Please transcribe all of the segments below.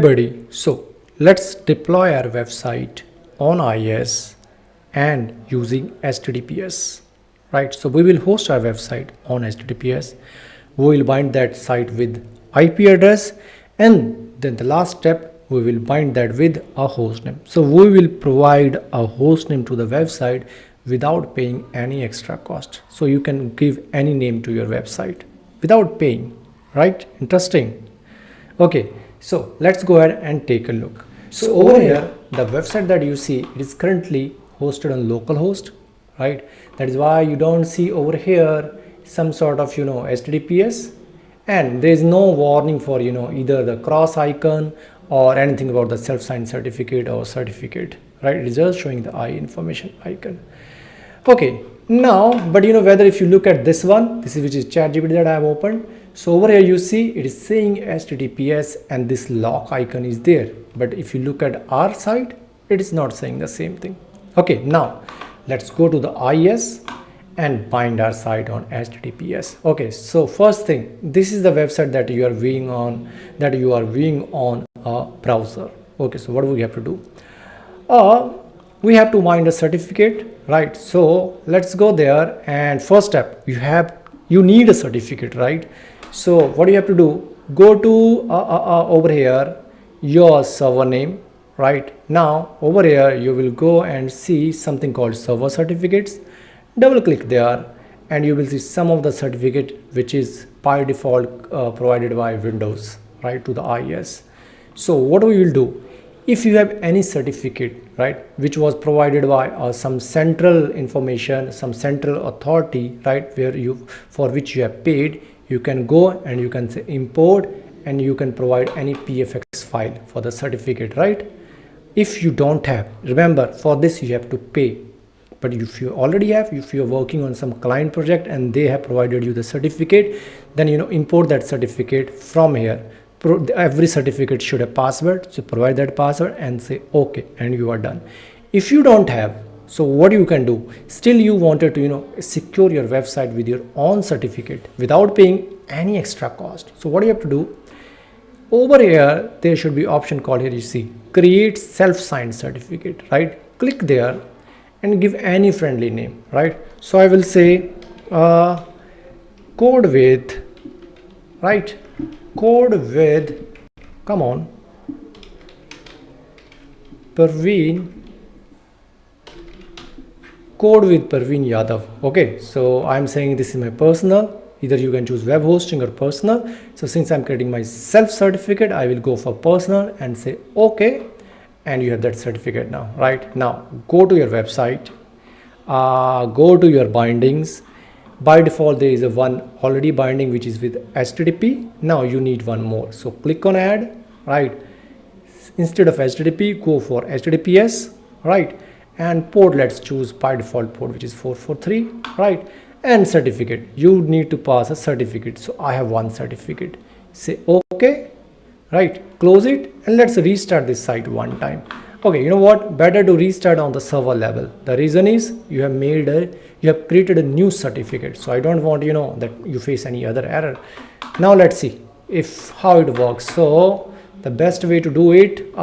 Everybody, so let's deploy our website on IIS and using HTTPS, right? So we will host our website on HTTPS. We will bind that site with IP address, and then the last step, we will bind that with a hostname. So we will provide a hostname to the website without paying any extra cost. So you can give any name to your website without paying, right? Interesting. Okay, so let's go ahead and take a look. So over here, the website that you see, it is currently hosted on localhost, right? That is why you don't see over here some sort of, HTTPS, and there is no warning for, either the cross icon or anything about the self-signed certificate or certificate, right? It is just showing the I information icon. Okay, now, but whether if you look at this one, this is which is ChatGPT that I have opened. So over here you see it is saying HTTPS and this lock icon is there. But if you look at our site, it is not saying the same thing. Okay, now let's go to the IIS and bind our site on HTTPS. Okay, so first thing, this is the website that you are viewing on a browser. Okay, so what do we have to do? We have to bind a certificate, right? So let's go there, and first step, you need a certificate, right? So what you have to do, go to over here your server name, right? Now over here you will go and see something called server certificates. Double click there and you will see some of the certificate which is by default provided by Windows, right, to the IIS. So what we will do, if you have any certificate, right, which was provided by some central information, some central authority, right, for which you have paid, you can go and you can say import, and you can provide any PFX file for the certificate, right? If you don't have, remember, for this you have to pay. But if you already have, if you're working on some client project and they have provided you the certificate, then import that certificate from here. Every certificate should have password, so provide that password and say okay, and you are done. If you don't have, so what you can do, still you wanted to secure your website with your own certificate without paying any extra cost. So what you have to do, over here there should be option called, here you see, create self-signed certificate, right? Click there and give any friendly name, right? So I will say code with, right, code with, come on, Parveen, code with Parveen Yadav. Okay, so I'm saying this is my personal, either you can choose web hosting or personal. So since I'm creating my self certificate, I will go for personal and say okay, and you have that certificate now. Right now, go to your website, go to your bindings. By default there is a one already binding which is with HTTP. Now you need one more, so click on add, right? Instead of HTTP, go for HTTPS, right? And port, let's choose by default port which is 443, right? And certificate, you need to pass a certificate, so I have one certificate. Say okay, right? Close it and let's restart this site one time. Okay, you know what, better to restart on the server level. The reason is you have created a new certificate, so I don't want that you face any other error. Now let's see if how it works. So the best way to do it,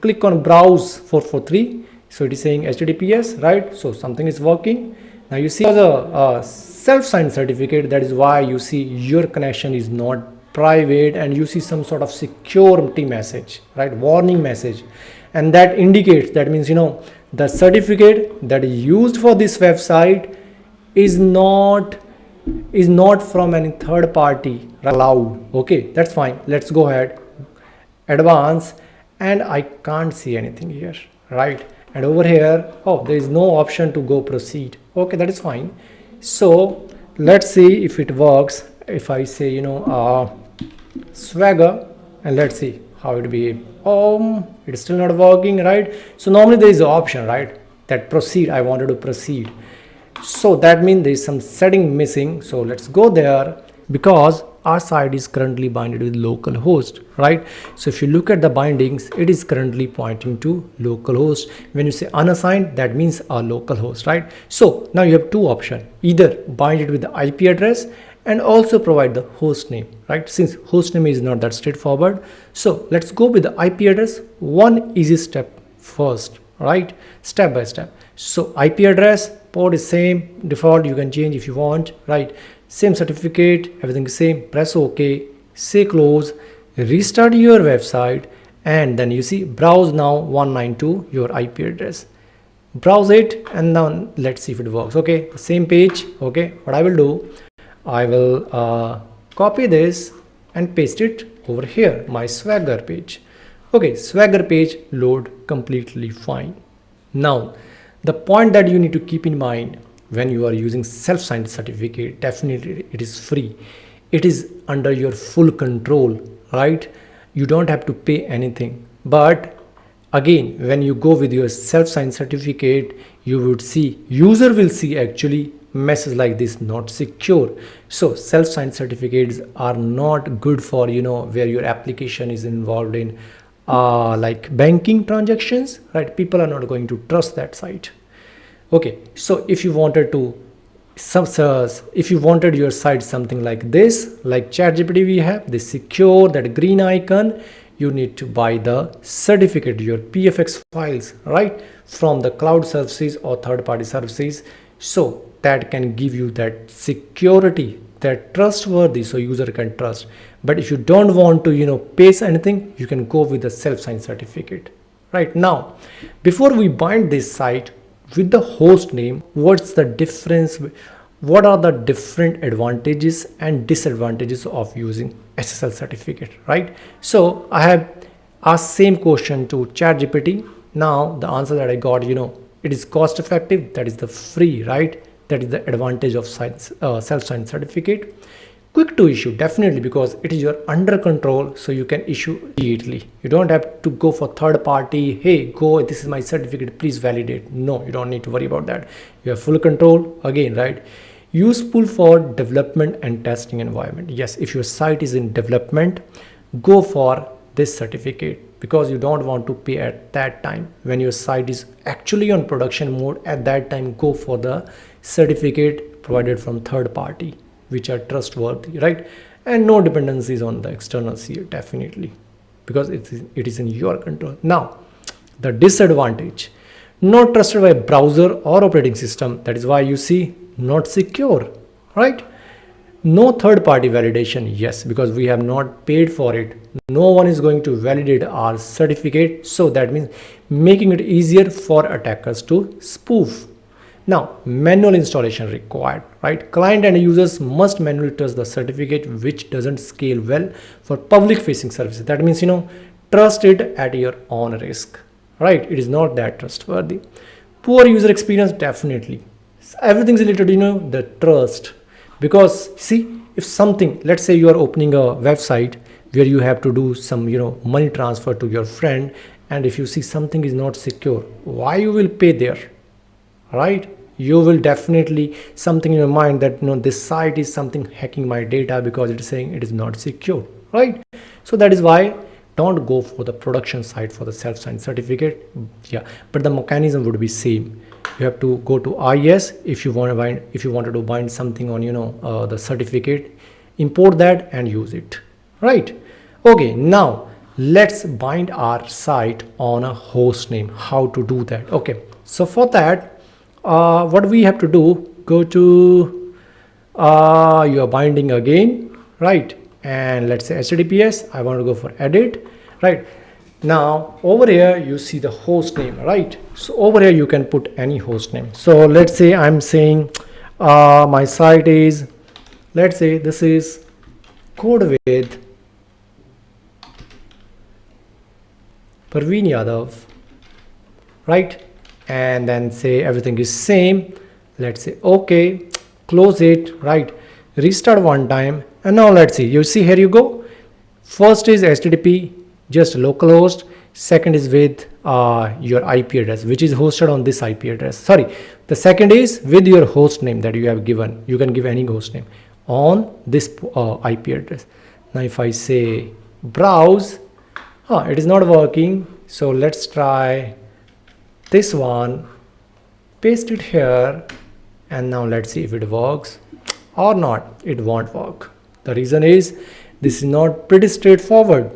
click on browse 443. So it is saying HTTPS, right? So something is working. Now you see the self-signed certificate, that is why you see your connection is not private, and you see some sort of security message, right, warning message, and that indicates, that means the certificate that is used for this website is not from any third party allowed. Okay, that's fine. Let's go ahead, advance, and I can't see anything here, right? And over here, oh, there is no option to go proceed. Okay, that is fine. So let's see if it works. If I say Swagger, and let's see how it behaves. It's still not working, right? So normally there is an option, right, that proceed. I wanted to proceed, so that means there is some setting missing. So let's go there, because our site is currently binded with localhost, right? So if you look at the bindings, it is currently pointing to localhost. When you say unassigned, that means a localhost, right? So now you have two options, either bind it with the IP address and also provide the host name, right? Since host name is not that straightforward, so let's go with the IP address. One easy step first, right? Step by step. So IP address, port is same, default, you can change if you want, right? Same certificate, everything is same. Press OK, say close, restart your website, and then you see browse now 192 your IP address. Browse it, and now let's see if it works. Okay, the same page. Okay, what I will do, I will copy this and paste it over here, my Swagger page. Okay, Swagger page load completely fine. Now, the point that you need to keep in mind when you are using self-signed certificate, definitely it is free. It is under your full control, right? You don't have to pay anything. But again, when you go with your self-signed certificate, you would see, user will see actually message like this, not secure. So self-signed certificates are not good for, where your application is involved in like banking transactions, right? People are not going to trust that site. Okay, so if you wanted to if you wanted your site something like this, like ChatGPT, we have this secure, that green icon, you need to buy the certificate, your PFX files, right, from the cloud services or third-party services. So that can give you that security, that trustworthy, so user can trust. But if you don't want to paste anything, you can go with the self-signed certificate. Right now, before we bind this site with the host name, what's the difference? What are the different advantages and disadvantages of using SSL certificate, right? So I have asked same question to ChatGPT. Now the answer that I got, it is cost effective, that is the free, right? That is the advantage of self-signed certificate. Quick to issue, definitely, because it is your under control, so you can issue immediately. You don't have to go for third party, hey, go, this is my certificate, please validate. No, you don't need to worry about that. You have full control again, right? Useful for development and testing environment. Yes, if your site is in development, go for this certificate, because you don't want to pay at that time. When your site is actually on production mode, at that time, go for the certificate provided from third party, which are trustworthy, right? And no dependencies on the externals here, definitely, because it is in your control. Now, the disadvantage, not trusted by browser or operating system. That is why you see not secure, right? No third-party validation, yes, because we have not paid for it. No one is going to validate our certificate, so that means making it easier for attackers to spoof. Now, manual installation required, right? Client and users must manually test the certificate, which doesn't scale well for public-facing services. That means, trust it at your own risk, right? It is not that trustworthy. Poor user experience, definitely. Everything's related to, the trust. Because, see, if something, let's say you are opening a website where you have to do some, money transfer to your friend, and if you see something is not secure, why you will pay there? Right? You will definitely something in your mind that this site is something hacking my data, because it is saying it is not secure, right? So that is why don't go for the production site for the self-signed certificate. Yeah, but the mechanism would be same. You have to go to IIS if you want to bind, if you wanted to bind something on the certificate, import that and use it, right? Okay, now let's bind our site on a host name. How to do that? Okay, so for that, what we have to do, go to your binding again, right? And let's say HTTPS, I want to go for edit, right? Now over here you see the host name, right? So over here you can put any host name. So let's say I'm saying my site is, let's say this is code with Parveen Yadav, right? And then say everything is same. Let's say okay, close it, right? Restart one time, and now let's see. You see, here you go. First is HTTP, just localhost. Second is with your IP address, which is hosted on this IP address. Sorry, the second is with your host name that you have given. You can give any host name on this IP address. Now if I say browse, it is not working. So let's try this one, paste it here, and now let's see if it works. or not, it won't work. The reason is this is not pretty straightforward.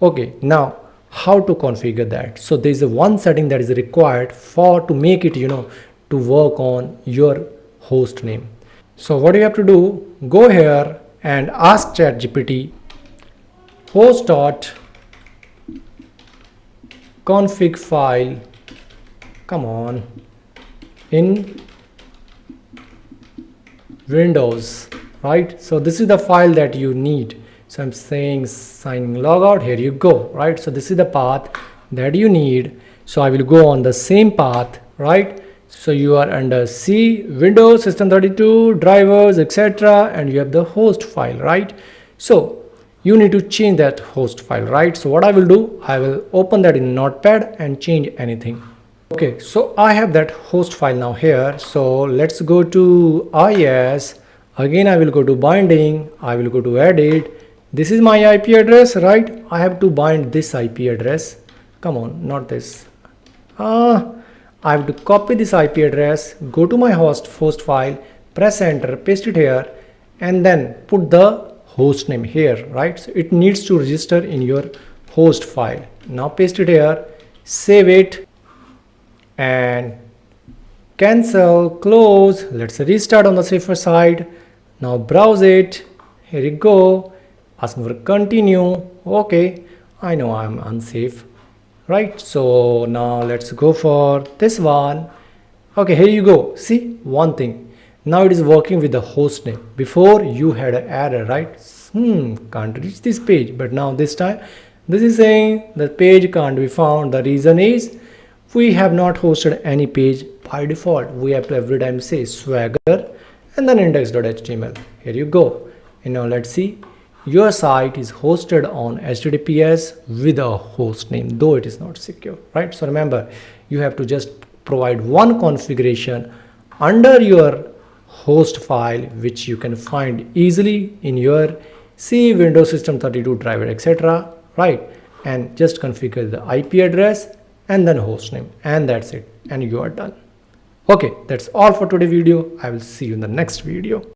Okay, now how to configure that? So there is a one setting that is required for to make it, to work on your host name. So what you have to do, go here and ask ChatGPT host.config file, come on, in Windows, right? So this is the file that you need. So I'm saying signing logout, here you go, right? So this is the path that you need. So I will go on the same path, right? So you are under C, Windows, System32, drivers, etc. and you have the host file, right? So you need to change that host file, right? So what I will do, I will open that in Notepad and change anything. Okay, so I have that host file now here. So let's go to IIS. Again, I will go to binding. I will go to edit. This is my IP address, right? I have to bind this IP address. Come on, not this. I have to copy this IP address, go to my host file, press enter, paste it here, and then put the host name here, right? So it needs to register in your host file. Now paste it here, save it, and cancel, close. Let's restart on the safer side. Now browse it. Here you go. Asking for continue. Okay, I know I'm unsafe, right? So now let's go for this one. Okay, here you go. See one thing. Now it is working with the host name. Before you had an error, right? Can't reach this page. But now this time, this is saying the page can't be found. The reason is we have not hosted any page by default. We have to every time say swagger and then index.html. Here you go. And now let's see. Your site is hosted on HTTPS with a host name, though it is not secure, right? So remember, you have to just provide one configuration under your host file, which you can find easily in your C, Windows System 32 driver, etc., right? And just configure the IP address and then host name, and that's it, and you are done. Okay, that's all for today's video. I will see you in the next video.